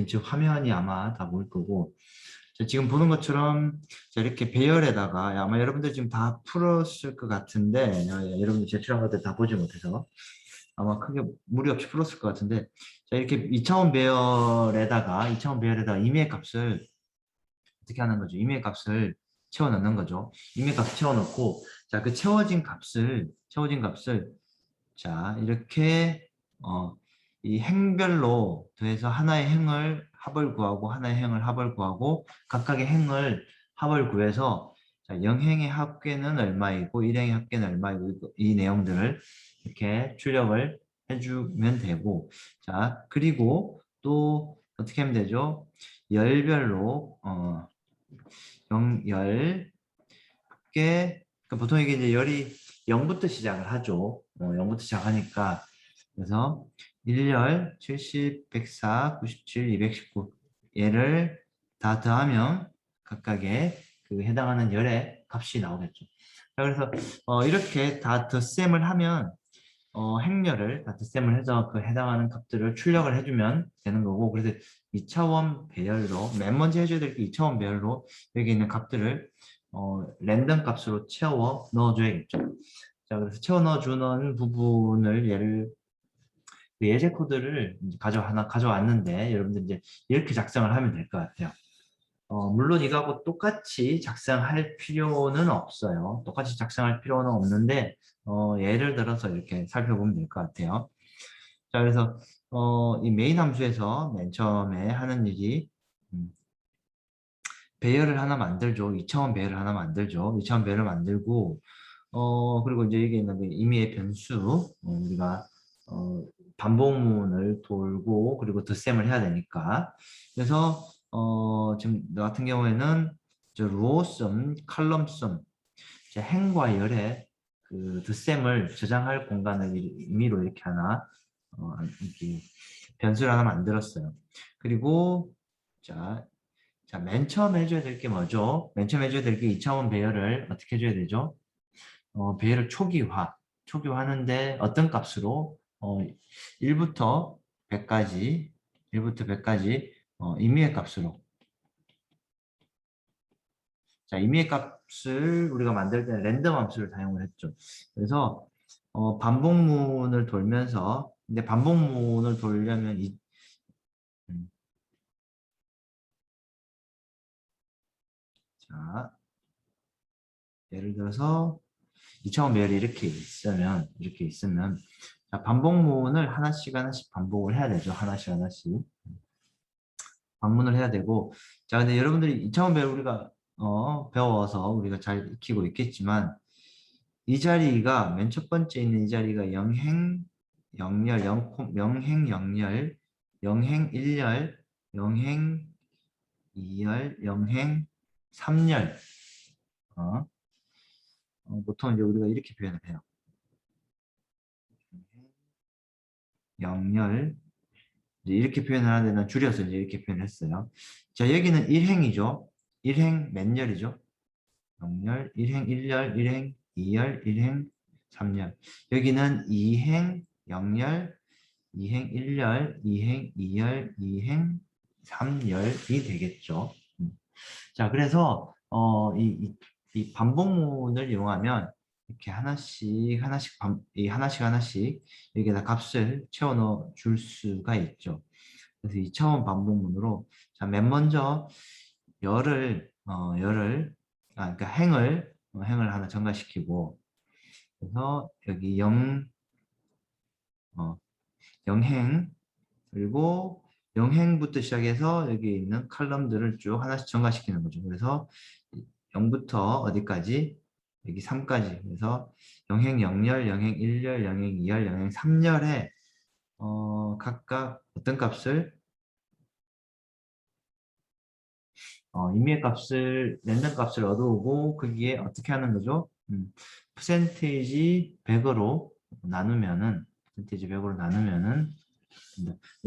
지금 화면이 아마 다 보일 거고, 자, 지금 보는 것처럼 자, 이렇게 배열에다가 아마 여러분들 지금 다 풀었을 것 같은데 여러분들 제출한 것들 다 보지 못해서 아마 크게 무리 없이 풀었을 것 같은데, 자, 이렇게 2차원 배열에다가 2차원 배열에다가 임의의 값을 어떻게 하는 거죠? 임의의 값을 채워 넣는 거죠. 임의의 값 채워 넣고, 자, 그 채워진 값을 자, 이렇게 이 행별로 더해서 하나의 행을 합을 구하고 하나의 행을 합을 구하고 각각의 행을 합을 구해서 자, 0행의 합계는 얼마이고 1행의 합계는 얼마이고 이 내용들을 이렇게 출력을 해주면 되고, 자, 그리고 또 어떻게 하면 되죠? 열별로 열 개, 그러니까 보통 이게 이제 열이 0부터 시작을 하죠. 0부터 시작하니까 그래서 1열, 70, 104, 97, 219 얘를 다 더하면 각각의 그 해당하는 열의 값이 나오겠죠. 자, 그래서 이렇게 다 덧셈을 하면 행렬을 다 덧셈을 해서 그 해당하는 값들을 출력을 해주면 되는 거고, 그래서 2차원 배열로 맨 먼저 해줘야 될 게 2차원 배열로 여기 있는 값들을 랜덤 값으로 채워 넣어줘야겠죠. 자, 그래서 채워 넣어주는 부분을 그 예제 코드를 이제 가져왔는데 여러분들 이제 이렇게 작성을 하면 될 것 같아요. 물론 이거하고 똑같이 작성할 필요는 없어요. 똑같이 작성할 필요는 없는데 예를 들어서 이렇게 살펴보면 될 것 같아요. 자, 그래서 이 메인 함수에서 맨 처음에 하는 일이 배열을 하나 만들죠. 2차원 배열을 하나 만들죠. 2차원 배열을 만들고 그리고 이제 여기 있는 그 임의의 변수 우리가 반복문을 돌고 그리고 덧셈을 해야 되니까, 그래서 지금 나 같은 경우에는 저 로우섬, 칼럼섬, 행과 열의 그 덧셈을 저장할 공간을 임의로 이렇게 하나 이렇게 변수를 하나 만들었어요. 그리고 자, 맨 처음 해줘야 될 게 뭐죠? 맨 처음 해줘야 될 게 2차원 배열을 어떻게 해줘야 되죠? 배열을 초기화하는데 어떤 값으로 1부터 100까지 임의의 값으로. 자, 임의의 값을 우리가 만들 때는 랜덤 함수를 사용을 했죠. 그래서 반복문을 돌면서, 근데 반복문을 돌려면 음, 자, 예를 들어서 2차원 배열이 이렇게 있으면 자, 반복문을 하나씩 반복을 해야 되죠. 하나씩 방문을 해야 되고. 자, 근데 여러분들이 2차원 배열 우리가 배워서 우리가 잘 익히고 있겠지만 이 자리가 맨 첫 번째 있는 이 자리가 영행 영열 영행 영열 영행 1열 영행 2열 영행 3열 보통 이제 우리가 이렇게 표현을 해요. 영열 이렇게 표현을 하는데 난 줄여서 이제 이렇게 표현했어요. 자, 여기는 1행이죠. 1행 몇 열이죠? 0열, 1행 1열, 1행 2열, 1행 3열. 여기는 2행 0열, 2행 1열, 2행 2열, 2행 3열이 되겠죠. 자, 그래서 이 반복문을 이용하면 이렇게 하나씩 여기에다 값을 채워 넣어 줄 수가 있죠. 그래서 2차원 반복문으로 자, 맨 먼저 그러니까 행을 하나 증가시키고, 그래서 여기 어, 영행, 그리고 영행부터 시작해서 여기 있는 칼럼들을 쭉 하나씩 증가시키는 거죠. 그래서 0부터 어디까지? 여기 3까지. 그래서 영행 0열, 영행 1열, 영행 2열, 영행 3열에 각각 어떤 값을 임의의 값을 랜덤 값을 얻어오고 거기에 어떻게 하는 거죠? 퍼센테이지 100으로 나누면은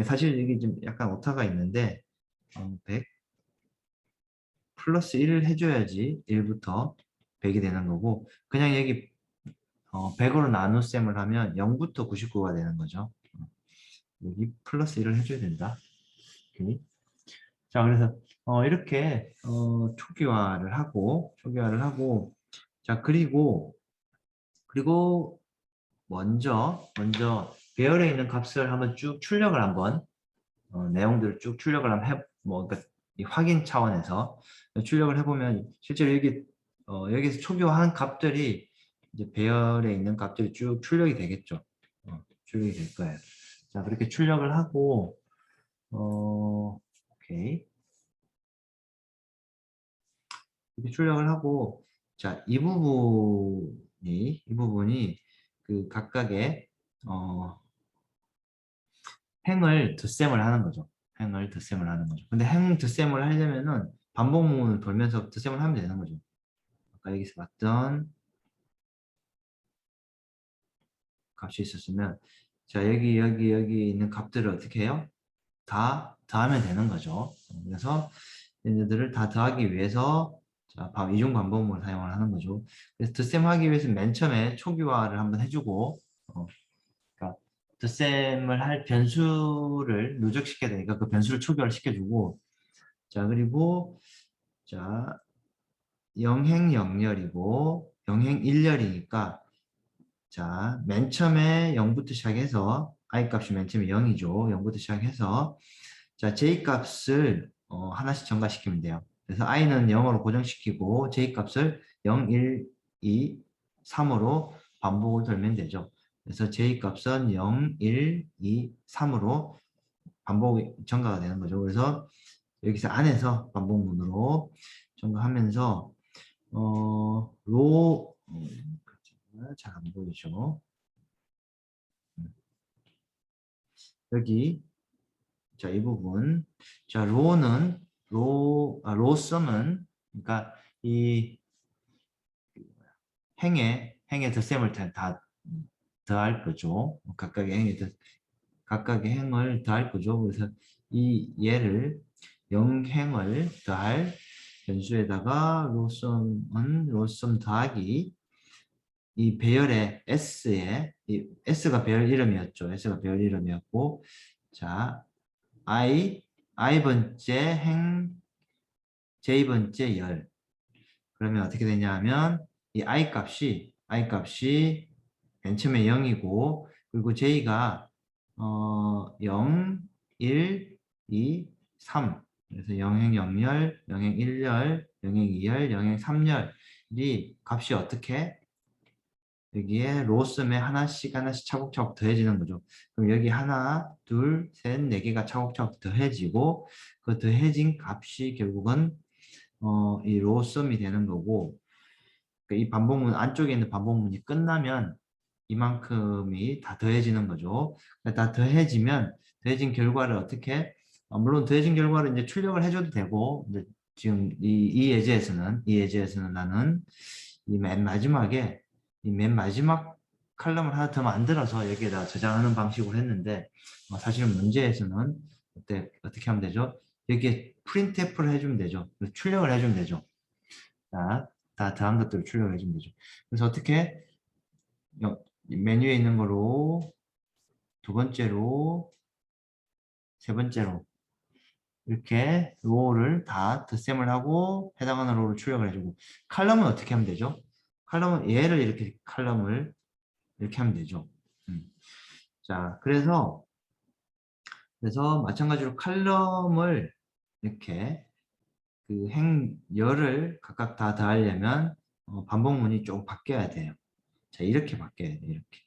사실 이게 좀 약간 오타가 있는데 100 플러스 1을 해줘야지 1부터 100이 되는 거고, 그냥 여기 100으로 나눗셈을 하면 0부터 99가 되는 거죠. 여기 플러스 1을 해줘야 된다. 오케이. 자, 그래서 이렇게 초기화를 하고, 자, 그리고 먼저 배열에 있는 값을 한번 쭉 출력을 한번 내용들을 쭉 출력을 한번 그러니까 이 확인 차원에서 출력을 해보면 실제로 여기서 초기화한 값들이 이제 배열에 있는 값들이 쭉 출력이 되겠죠. 출력이 될 거예요. 자, 그렇게 출력을 하고 오케이. 이렇게 출력을 하고, 자, 이 부분이 그 각각의 행을 덧셈을 하는 거죠. 행을 덧셈을 하는 거죠. 근데 행 덧셈을 하려면은 반복문을 돌면서 덧셈을 하면 되는 거죠. 아까 여기서 봤던 값이 있었으면, 자, 여기 있는 값들을 어떻게 해요? 다 더하면 되는 거죠. 그래서 얘네들을 다 더하기 위해서 자, 이중 반복문을 사용을 하는 거죠. 그래서 덧셈하기 위해서 맨 처음에 초기화를 한번 해주고, 그러니까 덧셈을 할 변수를 누적시켜야 되니까 그 변수를 초기화를 시켜주고, 자, 그리고 자, 영행 0열이고 영행 1열이니까 자, 맨 처음에 0부터 시작해서 i 값이 맨 처음에 0이죠. 0부터 시작해서 자, j 값을 하나씩 증가시키면 돼요. 그래서 i는 0으로 고정시키고 j 값을 0, 1, 2, 3으로 반복을 돌면 되죠. 그래서 j 값은 0, 1, 2, 3으로 반복 증가가 되는 거죠. 그래서 여기서 안에서 반복문으로 증가하면서 잘 안 보이죠. 여기 자, 이 부분. 자, 로썸은, 그러니까 이 행의 덧셈을 다 더할 거죠. 각각의 행을 더할 거죠. 그래서 이 얘를 영행을 더할 변수에다가 로썸 더하기 이 배열의 이 S가 배열 이름이었죠. S가 배열 이름이었고, 자, I번째 행, J번째 열. 그러면 어떻게 되냐 하면, 이 I 값이 맨 처음에 0이고, 그리고 J가, 0, 1, 2, 3. 그래서 영행 0열, 영행 1열, 영행 2열, 영행 3열이 값이 어떻게? 여기에 로썸에 하나씩 차곡차곡 더해지는 거죠. 그럼 여기 하나, 둘, 셋, 네 개가 차곡차곡 더해지고 그 더해진 값이 결국은 이 로썸이 되는 거고 그러니까 이 반복문 안쪽에 있는 반복문이 끝나면 이만큼이 다 더해지는 거죠. 그러니까 다 더해진 결과를 어떻게 물론 더해진 결과를 이제 출력을 해줘도 되고 이제 지금 이 예제에서는 나는 이 맨 마지막 칼럼을 하나 더 만들어서 여기에다 저장하는 방식으로 했는데 사실은 문제에서는 어떻게 하면 되죠? 여기에 프린트F를 해주면 되죠. 출력을 해주면 되죠. 자, 다 더한 것들을 출력을 해주면 되죠. 그래서 어떻게 메뉴에 있는 거로 두 번째로 세 번째로 이렇게 로우를 다 덧셈을 하고 해당하는 로우를 출력을 해주고 칼럼은 어떻게 하면 되죠? 칼럼은 얘를 이렇게 칼럼을 이렇게 하면 되죠. 자, 그래서 마찬가지로 칼럼을 이렇게 그 행열을 각각 다 더하려면 반복문이 좀 바뀌어야 돼요. 자, 이렇게 바뀌어야 돼요. 이렇게.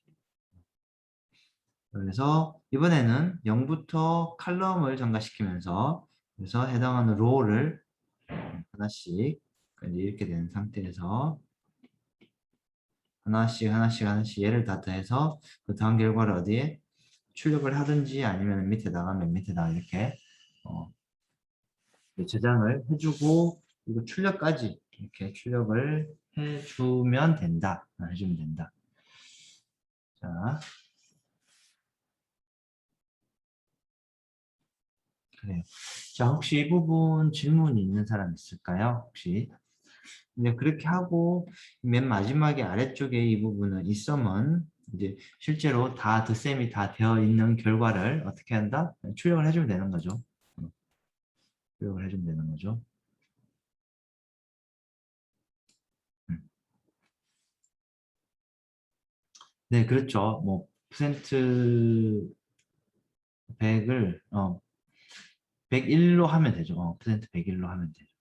그래서 이번에는 0부터 칼럼을 증가시키면서 그래서 해당하는 로우를 하나씩 이렇게 된 상태에서 하나씩 얘를 다 더해서 그 더한 결과를 어디에 출력을 하든지 아니면 밑에다가 맨 밑에다가 이렇게 저장을 해주고 그리고 출력까지 이렇게 출력을 해주면 된다. 해주면 된다. 자, 그래요. 자, 혹시 이 부분 질문이 있는 사람 있을까요? 혹시? 이제 그렇게 하고 맨 마지막에 아래쪽에 이 부분은 이 썸은 이제 실제로 다 덧셈이 다 되어 있는 결과를 어떻게 한다? 출력을 해주면 되는 거죠. 출력을 해주면 되는 거죠. 네, 그렇죠. 뭐 퍼센트 100을 101로 하면 되죠. 퍼센트 101로 하면 되죠.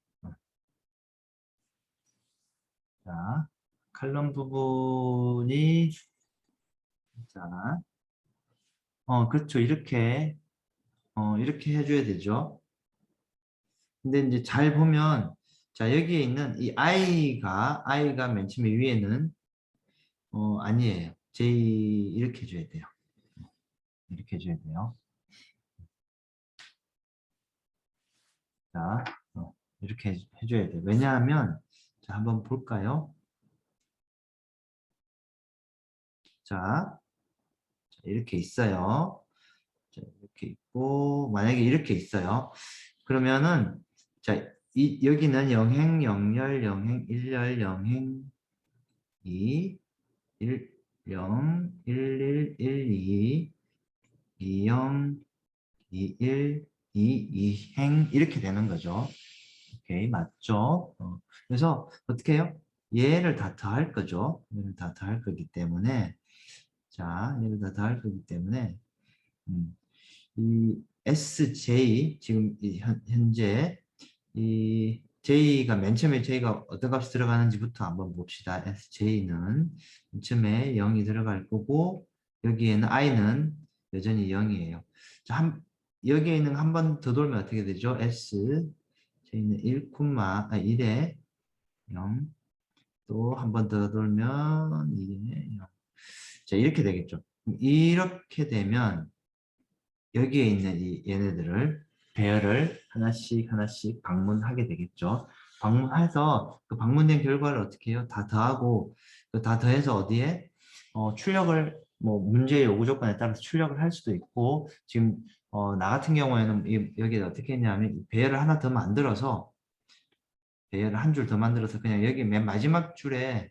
자, 칼럼 부분이 자, 그렇죠. 이렇게 해줘야 되죠. 근데 이제 잘 보면 자, 여기에 있는 이 i가 맨 처음에 위에는 아니에요. j 이렇게 해줘야 돼요. 이렇게 해줘야 돼요. 자, 이렇게 해줘야 돼요. 왜냐하면 자, 한번 볼까요? 자, 이렇게 있어요. 자, 이렇게 있고 만약에 이렇게 있어요. 그러면은 자, 여기는 영행, 영열, 영행, 일열, 영행 2, 1, 0, 1, 1, 1, 2, 2, 0, 2, 1, 2, 2행 이렇게 되는 거죠. 오케이, 맞죠? 그래서 어떻게 해요? 얘를 다 더할 거죠. 얘를 다 더할 거기 때문에 자, 얘를 다 더할 거기 때문에 음, 이 SJ 지금 현재 이 J가 맨 처음에 J가 어떤 값이 들어가는지부터 한번 봅시다. SJ는 맨 처음에 0이 들어갈 거고 여기에는 I는 여전히 0이에요. 자, 여기에 있는 한 번 더 돌면 어떻게 되죠? J는 1에 0. 또 한 번 더 돌면 2에 0. 자, 이렇게 되겠죠. 이렇게 되면 여기에 있는 이 얘네들을 배열을 하나씩 하나씩 방문하게 되겠죠. 방문해서 그 방문된 결과를 어떻게 해요? 다 더하고 다 더해서 어디에 출력을 뭐 문제의 요구 조건에 따라서 출력을 할 수도 있고 지금 나 같은 경우에는 여기에 어떻게 했냐면 배열을 하나 더 만들어서 배열을 한 줄 더 만들어서 그냥 여기 맨 마지막 줄에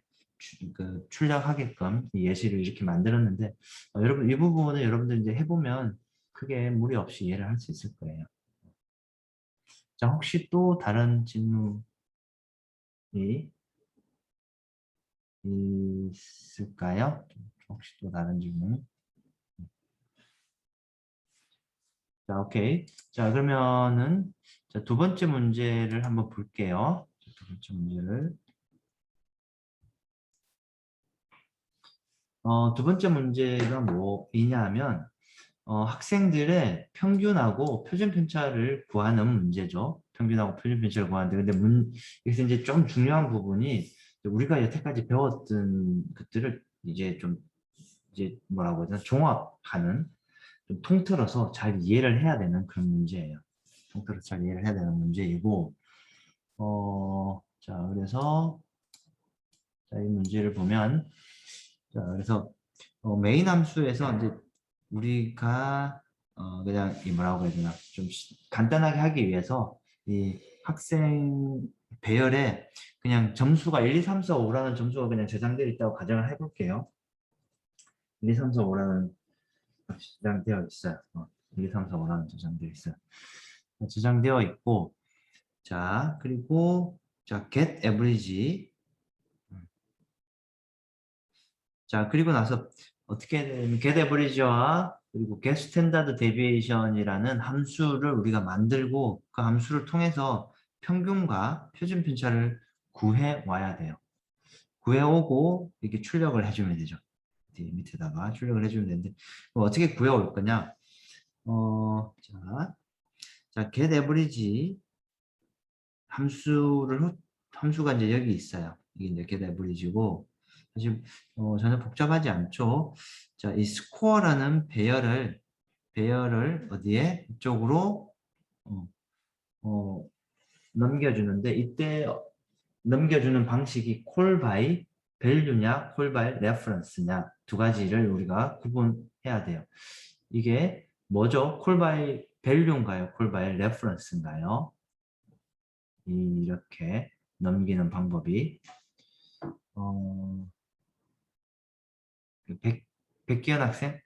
출력하게끔 이 예시를 이렇게 만들었는데 여러분 이 부분은 여러분들 이제 해보면 크게 무리 없이 이해를 할 수 있을 거예요. 자, 혹시 또 다른 질문이 있을까요? 혹시 또 다른 질문? 자, 오케이. 자, 그러면은 자, 두 번째 문제를 한번 볼게요. 두 번째 문제를. 두 번째 문제가 뭐이냐면 학생들의 평균하고 표준 편차를 구하는 문제죠. 평균하고 표준 편차를 구하는데, 근데 여기서 이제 좀 중요한 부분이 우리가 여태까지 배웠던 것들을 이제 좀 이제 뭐라고 해야 되나 종합하는 좀 통틀어서 잘 이해를 해야 되는 그런 문제예요. 통틀어서 잘 이해를 해야 되는 문제이고, 자 그래서 자, 이 문제를 보면 자 그래서 메인 함수에서 이제 우리가 그냥 이 뭐라고 해야 되나 좀 간단하게 하기 위해서 이 학생 배열에 그냥 점수가 1, 2, 3, 4, 5라는 점수가 그냥 저장되어 있다고 가정을 해볼게요. 1, 2, 3, 4, 5라는 저장되어 있어요. 1, 2, 3, 4, 5라는 저장되어 있어요. 저장되어 있고 자 그리고 자 get average 자, 그리고 나서 어떻게 되면 get average와 그리고 get standard deviation이라는 함수를 우리가 만들고 그 함수를 통해서 평균과 표준 편차를 구해 와야 돼요. 구해 오고 이렇게 출력을 해주면 되죠. 밑에다가 출력을 해주면 되는데 어떻게 구해 올 거냐? 자, get average 함수가 이제 여기 있어요. 이게 이제 get average고 사실 전혀 복잡하지 않죠. 자, 이 스코어라는 배열을 어디에 이쪽으로 어, 어, 넘겨주는데 이때 넘겨주는 방식이 call by value냐, call by reference냐 두 가지를 우리가 구분해야 돼요. 이게 뭐죠? call by value인가요? call by reference인가요? 이렇게 넘기는 방법이 어, 백기현 학생?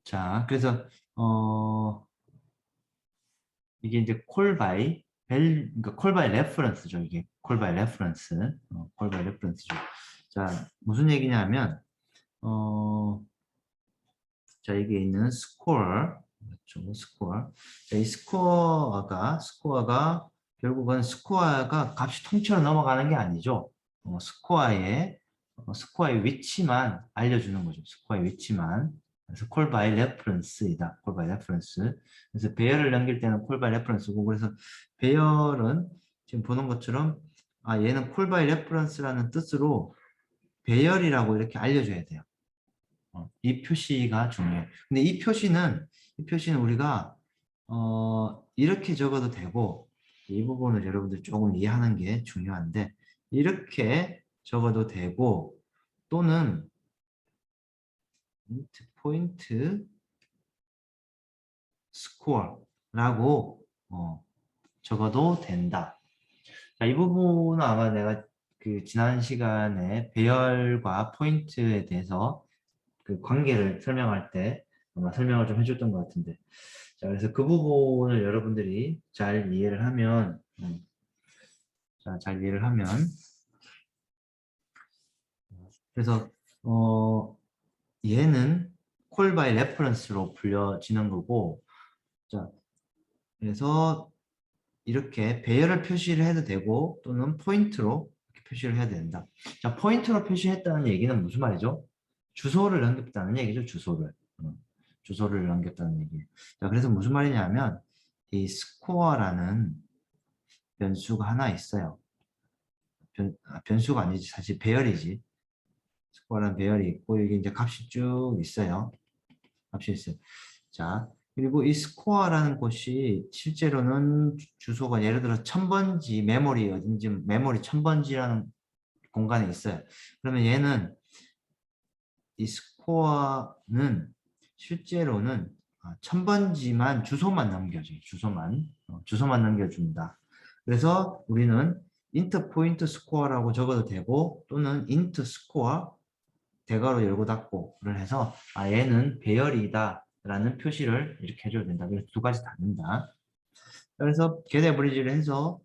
자, 그래서 이게 이제 콜바이 그러니까 콜바이 레퍼런스죠. 이게 콜바이 레퍼런스, 콜바이 레퍼런스죠. 자, 무슨 얘기냐면 자, 여기 있는 스코어, 맞죠? 스코어. 자, 이 스코어가 결국은 스코어가 값이 통째로 넘어가는 게 아니죠. 스코어의 위치만 알려주는 거죠. 스코어의 위치만. 그래서 콜 바이 레퍼런스이다. 콜 바이 레퍼런스. 그래서 배열을 넘길 때는 콜 바이 레퍼런스고, 그래서 배열은 지금 보는 것처럼 얘는 콜 바이 레퍼런스라는 뜻으로 배열이라고 이렇게 알려줘야 돼요. 이 표시가 중요해. 근데 이 표시는 우리가 이렇게 적어도 되고, 이 부분을 여러분들 조금 이해하는 게 중요한데, 이렇게 적어도 되고, 또는 포인트 스코어라고 적어도 된다. 자, 이 부분은 아마 내가 그 지난 시간에 배열과 포인트에 대해서 그 관계를 설명할 때 아마 설명을 좀 해줬던 것 같은데, 자, 그래서 그 부분을 여러분들이 잘 이해를 하면, 잘 이해를 하면, 그래서 얘는 콜 바이 레퍼런스로 불려지는 거고, 자, 그래서 이렇게 배열을 표시를 해도 되고, 또는 포인트로 이렇게 표시를 해야 된다. 자, 포인트로 표시했다는 얘기는 무슨 말이죠? 주소를 넘겼다는 얘기죠, 주소를. 주소를 넘겼다는 얘기예요. 자, 그래서 무슨 말이냐면, 이 스코어라는 변수가 하나 있어요. 변수가 아니지, 사실 배열이지. 스코어라는 배열이 있고, 여기 이제 값이 쭉 있어요. 값이 있어요. 자, 그리고 이 스코어라는 곳이 실제로는 주소가 예를 들어 1000번지 메모리 어딘지, 메모리 1000번지라는 공간에 있어요. 그러면 얘는 이 스코어는 실제로는 1000번지만 주소만 남겨줘요. 주소만 남겨준다. 그래서 우리는 int 포인트 스코어라고 적어도 되고, 또는 int 스코어 대괄호 열고 닫고를 해서 얘는 배열이다 라는 표시를 이렇게 해줘야 된다. 그래서 두 가지 다 된다. 그래서 get average를 해서,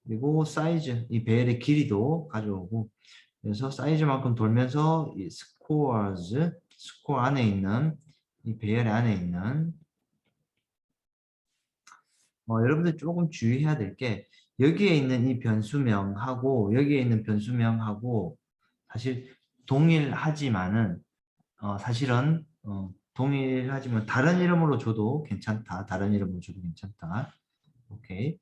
그리고 사이즈, 이 배열의 길이도 가져오고, 그래서 사이즈만큼 돌면서 이 스코어 안에 있는, 이 배열의 안에 있는, 여러분들 조금 주의해야 될 게, 여기에 있는 이 변수명하고 여기에 있는 변수명하고 사실 동일하지만은, 사실은 동일하지만 다른 이름으로 줘도 괜찮다. 다른 이름으로 줘도 괜찮다. 오케이.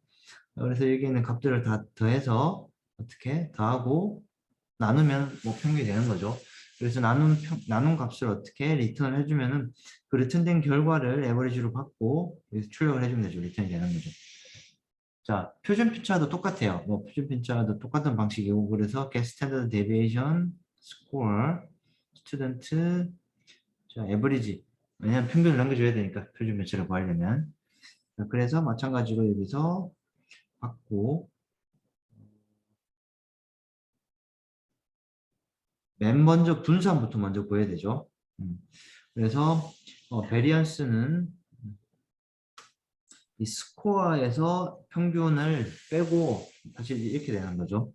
그래서 여기 있는 값들을 다 더해서 어떻게 더하고 나누면 뭐 평균이 되는 거죠. 그래서 나눈 값을 어떻게 리턴을 해주면은 그 리턴된 결과를 에버리지로 받고 여기서 출력을 해주면 되죠. 리턴이 되는 거죠. 자, 표준 편차도 똑같아요. 뭐 표준 편차도 똑같은 방식이고, 그래서 get standard deviation, score, student, 자, 에버리지. 왜냐면 평균을 남겨줘야 되니까 표준 편차를 구하려면. 자, 그래서 마찬가지로 여기서 받고, 맨 먼저 분산부터 먼저 구해야 되죠. 그래서 베리언스는 이 스코어에서 평균을 빼고 사실 이렇게 되는 거죠.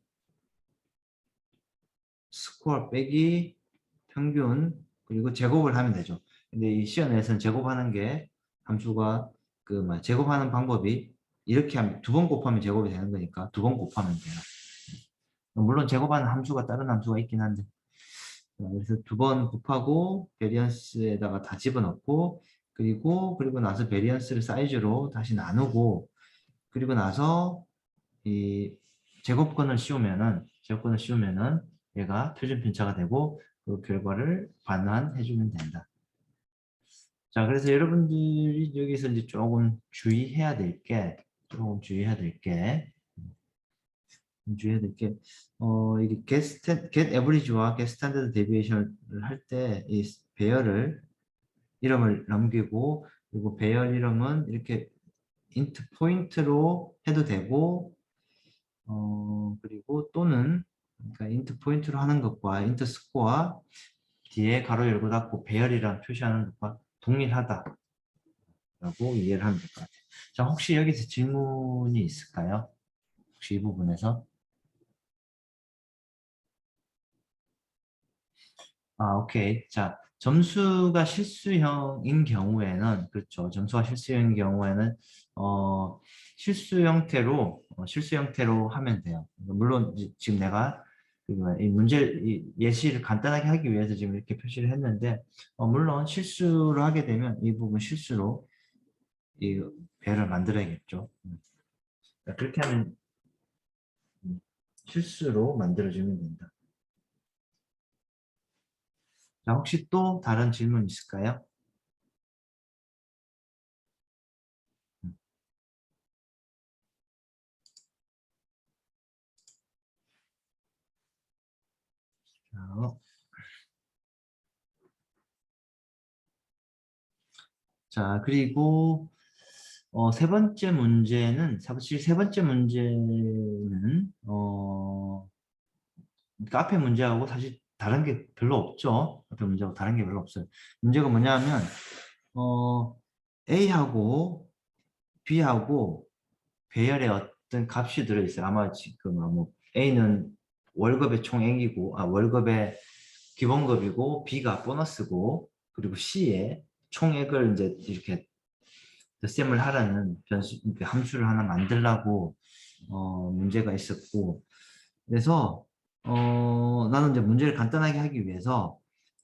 스코어 빼기 평균, 그리고 제곱을 하면 되죠. 근데 이 시연에서는 제곱하는 게 함수가 제곱하는 방법이 이렇게 하면 두 번 곱하면 제곱이 되는 거니까 두 번 곱하면 돼요. 물론 제곱하는 함수가 다른 함수가 있긴 한데, 그래서 두 번 곱하고 베리언스에다가 다 집어넣고, 그리고 나서 베리언스를 사이즈로 다시 나누고, 그리고 나서 이 제곱권을 씌우면은 얘가 표준 편차가 되고 그 결과를 반환해 주면 된다. 자, 그래서 여러분들이 여기서 이제 조금 주의해야 될 게, 이게 get average와 get standard deviation을 할 때 이 배열을 이름을 넘기고, 그리고 배열 이름은 이렇게 int 포인트로 해도 되고, 그리고 또는 그러니까 int 포인트로 하는 것과 int 스코어 뒤에 가로 열고 닫고 배열이랑 표시하는 것과 동일하다라고 이해를 하면 될 것 같아요. 자, 혹시 여기서 질문이 있을까요? 혹시 이 부분에서? 아, 오케이. 자, 점수가 실수형인 경우에는, 그렇죠. 점수가 실수형인 경우에는, 어, 실수 형태로 하면 돼요. 물론, 지금 내가 이 이 예시를 간단하게 하기 위해서 지금 이렇게 표시를 했는데, 물론 실수를 하게 되면 이 부분 실수로 이 배열을 만들어야겠죠. 그렇게 하면 실수로 만들어주면 된다. 자, 혹시 또 다른 질문 있을까요? 자, 자, 그리고 세 번째 문제는 사실 세 번째 문제는 카페 문제하고 사실 다른 게 별로 없죠. 카페 문제하고 다른 게 별로 없어요. 문제가 뭐냐면 어, A하고 B하고 배열에 어떤 값이 들어있어요. 아마 지금 뭐 A는 월급의 총액이고 월급의 기본급이고 B가 보너스고 그리고 C에 총액을 이제 이렇게 덧셈을 하라는 그 함수를 하나 만들라고 문제가 있었고 그래서 나는 이제 문제를 간단하게 하기 위해서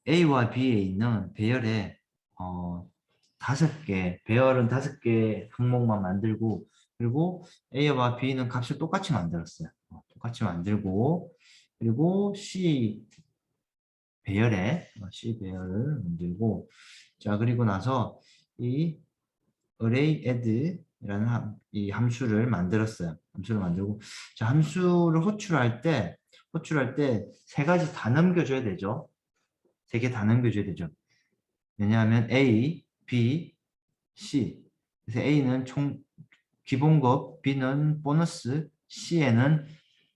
A와 B에 있는 배열에 어, 5개 배열은 5개 항목만 만들고 그리고 A와 B는 값을 똑같이 만들었어요. 똑같이 만들고 그리고 C 배열을 만들고 자 그리고 나서 이 array add라는 이 함수를 만들었어요. 함수를 만들고 자 함수를 호출할 때 세 가지 다 넘겨줘야 되죠. 세 개 다 넘겨줘야 되죠. 왜냐하면 A, B, C. 그래서 A는 총 기본급, B는 보너스, C에는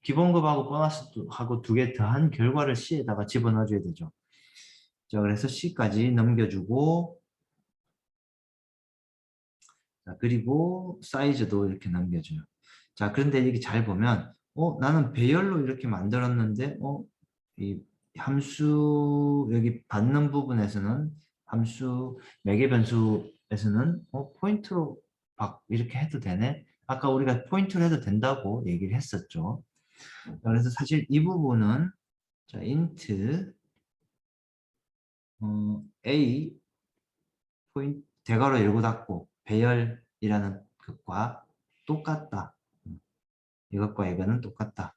기본급하고 보너스하고 두 개 더한 결과를 C에다가 집어넣어줘야 되죠. 자, 그래서 C까지 넘겨주고 자, 그리고 사이즈도 이렇게 남겨줘요. 자, 그런데 이게 잘 보면, 나는 배열로 이렇게 만들었는데, 이 함수, 여기 받는 부분에서는, 함수, 매개 변수에서는, 포인트로 이렇게 해도 되네? 아까 우리가 포인트로 해도 된다고 얘기를 했었죠. 그래서 사실 이 부분은, 자, int, a, 대괄호 열고 닫고, 배열이라는 것과 똑같다. 이것과 이거는 똑같다.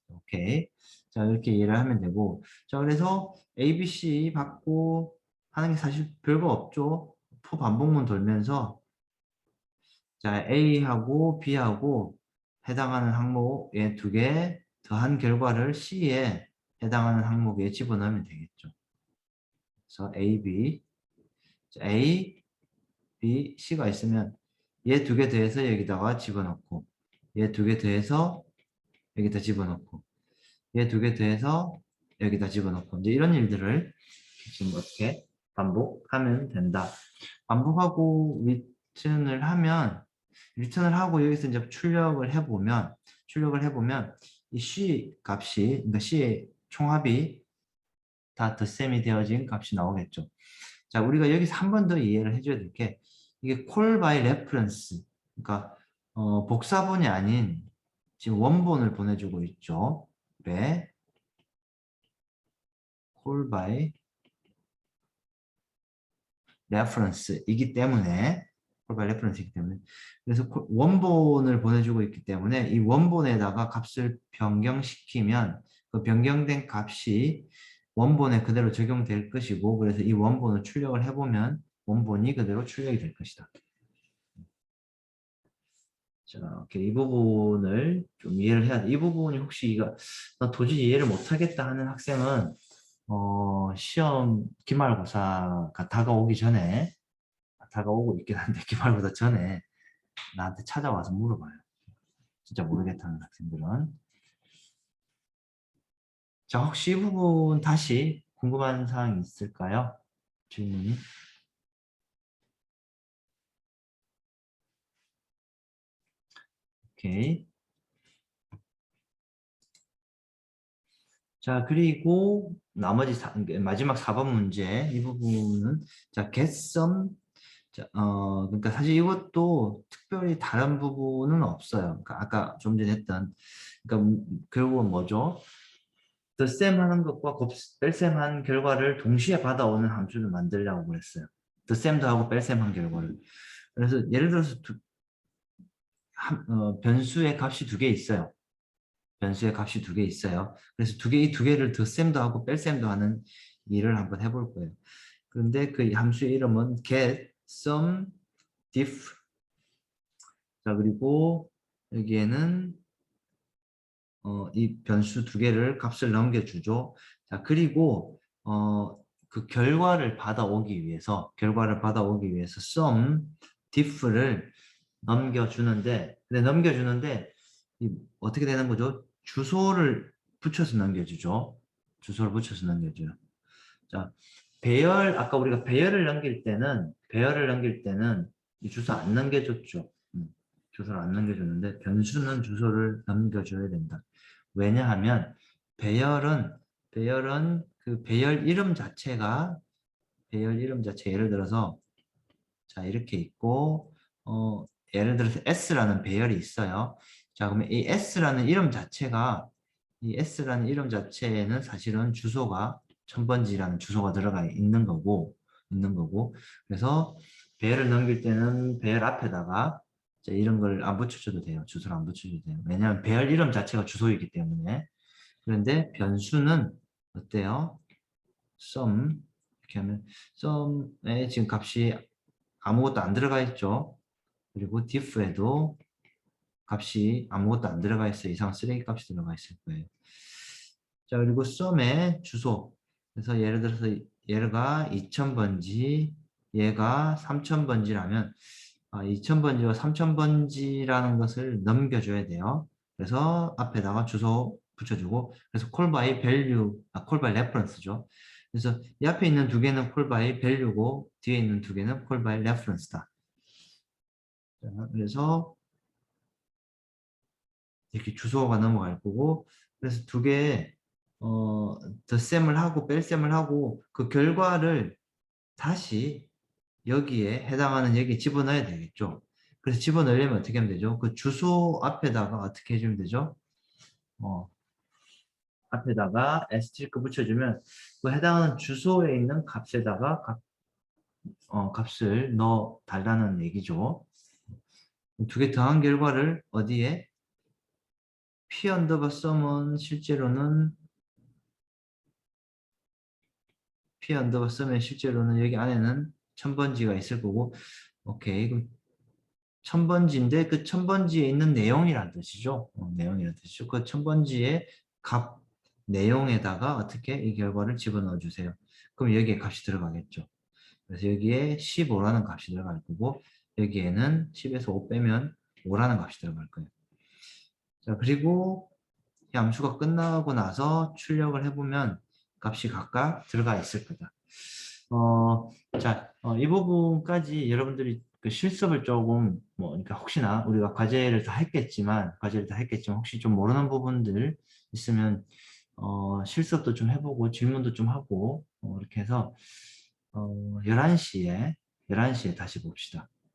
오케이. 자, 이렇게 이해를 하면 되고. 자, 그래서 A, B, C 받고 하는 게 사실 별거 없죠. 포 반복문 돌면서 자, A하고 B하고 해당하는 항목에 두 개 더한 결과를 C에 해당하는 항목에 집어넣으면 되겠죠. 그래서 A, B, 자, A, B, C가 있으면 얘 두 개 더해서 여기다가 집어넣고 얘 두 개 더해서 여기다 집어넣고 얘 두 개 더해서 여기다 집어넣고 이제 이런 일들을 지금 어떻게 반복하면 된다. 반복하고 리턴을 하고 여기서 이제 출력을 해보면 이 C 값이 그러니까 C의 총합이 다 덧셈이 되어진 값이 나오겠죠. 자, 우리가 여기서 한 번 더 이해를 해줘야 될 게 이게 call by reference 그러니까 복사본이 아닌 지금 원본을 보내주고 있죠. 왜? call by reference이기 때문에 call by reference이기 때문에 그래서 원본을 보내주고 있기 때문에 이 원본에다가 값을 변경시키면 그 변경된 값이 원본에 그대로 적용될 것이고 그래서 이 원본을 출력을 해보면 원본이 그대로 출력이 될 것이다. 자, 이렇게 이 부분을 좀 이해를 해야 돼. 이 부분이 혹시 나 도저히 이해를 못하겠다 하는 학생은 시험 기말고사가 다가오고 있긴 한데 기말고사 전에 나한테 찾아와서 물어봐요. 진짜 모르겠다는 학생들은. 자, 혹시 이 부분 다시 궁금한 사항 있을까요? 질문이? 오케이. 자, 그리고 나머지 마지막 4번 문제 이 부분은 자, get some 자, 그러니까 사실 이것도 특별히 다른 부분은 없어요. 그러니까 아까 좀 전에 했던 그러니까 결국은 뭐죠? 덧셈 하는 것과 뺄셈 한 결과를 동시에 받아오는 함수를 만들려고 그랬어요. 덧셈도 하고 뺄셈 한 결과를. 그래서 예를 들어서 변수의 값이 두 개 있어요. 변수의 값이 두 개 있어요. 그래서 이 두 개를 덧셈도 하고 뺄셈도 하는 일을 한번 해볼 거예요. 그런데 그 함수의 이름은 get, sum, diff. 자, 그리고 여기에는 이 변수 두 개를 값을 넘겨주죠. 자, 그리고 그 결과를 받아오기 위해서 sum, diff를 넘겨주는데 어떻게 되는 거죠? 주소를 붙여서 넘겨주죠. 주소를 붙여서 넘겨줘요. 자, 아까 우리가 배열을 넘길 때는 이 주소 안 넘겨줬죠. 주소를 안 넘겨줬는데 변수는 주소를 넘겨줘야 된다. 왜냐하면 배열은 그 배열 이름 자체가 예를 들어서 자 이렇게 있고 예를 들어서 S라는 배열이 있어요. 자 그러면 이 S라는 이름 자체에는 사실은 주소가 1000번지라는 주소가 들어가 있는 거고 그래서 배열을 넘길 때는 배열 앞에다가 이런 걸 안 붙여줘도 돼요. 주소를 안 붙여줘도 돼요. 왜냐하면 배열 이름 자체가 주소이기 때문에. 그런데 변수는 어때요? sum 이렇게 하면 sum에 지금 값이 아무것도 안 들어가 있죠. 그리고 diff에도 값이 아무것도 안 들어가 있어요. 이상 쓰레기 값이 들어가 있을 거예요. 자, 그리고 sum의 주소. 그래서 예를 들어서 얘가 2000번지, 얘가 3000번지라면 2000번지와 3000번지라는 것을 넘겨줘야 돼요. 그래서 앞에다가 주소 붙여주고, 그래서 call by value, call by reference죠. 그래서 이 앞에 있는 두 개는 call by value고, 뒤에 있는 두 개는 call by reference다. 자, 그래서 이렇게 주소가 넘어갈 거고, 그래서 두 개, 덧셈을 하고 뺄셈을 하고, 그 결과를 다시 여기에 해당하는 여기 집어넣어야 되겠죠. 그래서 집어넣으려면 어떻게 하면 되죠? 그 주소 앞에다가 어떻게 해주면 되죠? 앞에다가 asterisk 붙여주면 그 해당하는 주소에 있는 값에다가 값을 넣어 달라는 얘기죠. 두 개 더한 결과를 어디에? p 언더바 sum은 실제로는 여기 안에는 1000번지가 있을 거고 오케이 그럼 1000번지인데 그 1000번지에 있는 내용이란 뜻이죠. 내용이란 뜻이죠. 그 1000번지의 값 내용에다가 어떻게 이 결과를 집어넣어 주세요. 그럼 여기에 값이 들어가겠죠. 그래서 여기에 15라는 값이 들어갈 거고 여기에는 10에서 5 빼면 5라는 값이 들어갈 거예요. 자, 그리고 이 함수가 끝나고 나서 출력을 해보면 값이 각각 들어가 있을 거다. 이 부분까지 여러분들이 그 실습을 조금 그러니까 혹시나 우리가 과제를 다 했겠지만 혹시 좀 모르는 부분들 있으면 실습도 좀 해보고 질문도 좀 하고 이렇게 해서 11시에 다시 봅시다.